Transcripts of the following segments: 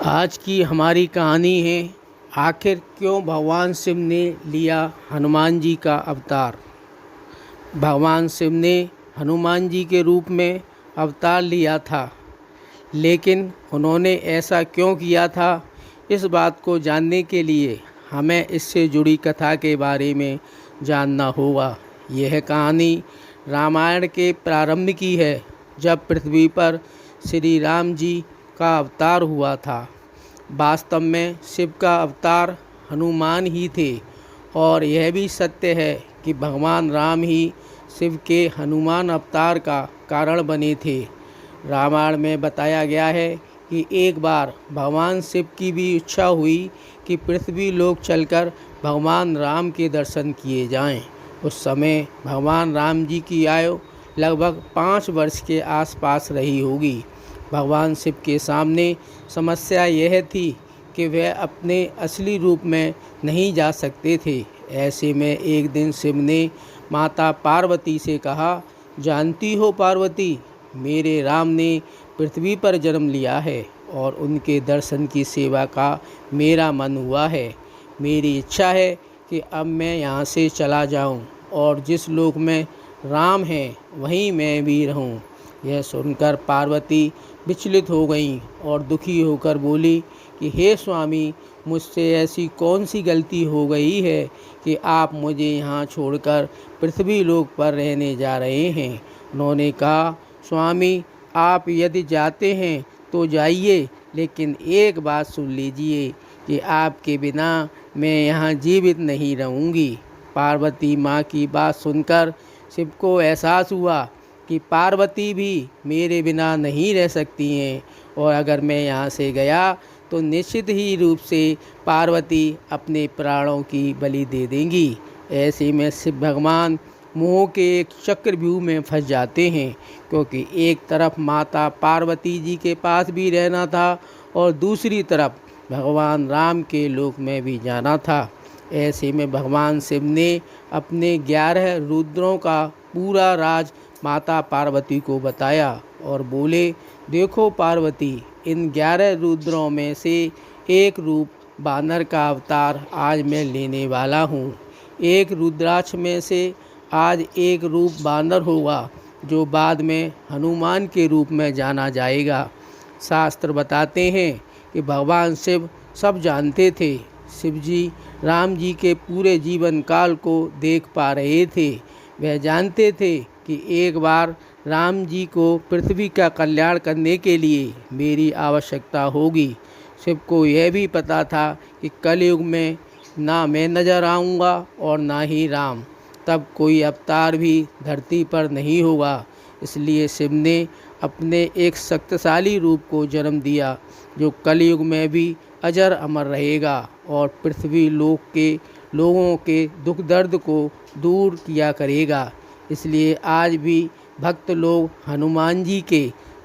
आज की हमारी कहानी है आखिर क्यों भगवान शिव ने लिया हनुमान जी का अवतार। भगवान शिव ने हनुमान जी के रूप में अवतार लिया था, लेकिन उन्होंने ऐसा क्यों किया था, इस बात को जानने के लिए हमें इससे जुड़ी कथा के बारे में जानना होगा। यह कहानी रामायण के प्रारंभ की है, जब पृथ्वी पर श्री राम जी का अवतार हुआ था। वास्तव में शिव का अवतार हनुमान ही थे, और यह भी सत्य है कि भगवान राम ही शिव के हनुमान अवतार का कारण बने थे। रामायण में बताया गया है कि एक बार भगवान शिव की भी इच्छा हुई कि पृथ्वी लोक चलकर भगवान राम के दर्शन किए जाएं। उस समय भगवान राम जी की आयु लगभग 5 वर्ष के आसपास रही होगी। भगवान शिव के सामने समस्या यह थी कि वह अपने असली रूप में नहीं जा सकते थे। ऐसे में एक दिन शिव ने माता पार्वती से कहा, जानती हो पार्वती, मेरे राम ने पृथ्वी पर जन्म लिया है और उनके दर्शन की सेवा का मेरा मन हुआ है। मेरी इच्छा है कि अब मैं यहाँ से चला जाऊँ और जिस लोक में राम हैं वहीं मैं भी रहूँ। यह सुनकर पार्वती विचलित हो गईं और दुखी होकर बोली कि हे स्वामी, मुझसे ऐसी कौन सी गलती हो गई है कि आप मुझे यहाँ छोड़कर पृथ्वी लोक पर रहने जा रहे हैं। उन्होंने कहा, स्वामी, आप यदि जाते हैं तो जाइए, लेकिन एक बात सुन लीजिए कि आपके बिना मैं यहाँ जीवित नहीं रहूँगी। पार्वती माँ की बात सुनकर शिव को एहसास हुआ कि पार्वती भी मेरे बिना नहीं रह सकती हैं, और अगर मैं यहाँ से गया तो निश्चित ही रूप से पार्वती अपने प्राणों की बलि दे देंगी। ऐसे में शिव भगवान मोह के एक चक्रव्यूह में फंस जाते हैं, क्योंकि एक तरफ माता पार्वती जी के पास भी रहना था और दूसरी तरफ भगवान राम के लोक में भी जाना था। ऐसे में भगवान शिव ने अपने 11 रुद्रों का पूरा राज माता पार्वती को बताया और बोले, देखो पार्वती, इन 11 रुद्रों में से एक रूप बानर का अवतार आज मैं लेने वाला हूँ। एक रुद्राक्ष में से आज एक रूप बानर होगा, जो बाद में हनुमान के रूप में जाना जाएगा। शास्त्र बताते हैं कि भगवान शिव सब जानते थे। शिव जी राम जी के पूरे जीवन काल को देख पा रहे थे। वह जानते थे कि एक बार राम जी को पृथ्वी का कल्याण करने के लिए मेरी आवश्यकता होगी। शिव को यह भी पता था कि कलयुग में ना मैं नजर आऊँगा और ना ही राम, तब कोई अवतार भी धरती पर नहीं होगा। इसलिए शिव ने अपने एक शक्तिशाली रूप को जन्म दिया, जो कलयुग में भी अजर अमर रहेगा और पृथ्वी लोक के लोगों के दुख दर्द को दूर किया करेगा। इसलिए आज भी भक्त लोग हनुमान जी के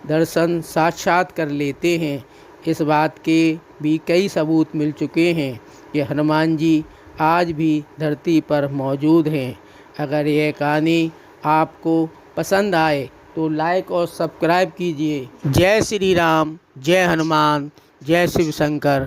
दर्शन साक्षात कर लेते हैं। इस बात के भी कई सबूत मिल चुके हैं कि हनुमान जी आज भी धरती पर मौजूद हैं। अगर यह कहानी आपको पसंद आए तो लाइक और सब्सक्राइब कीजिए। जय श्री राम, जय हनुमान, जय शिव शंकर।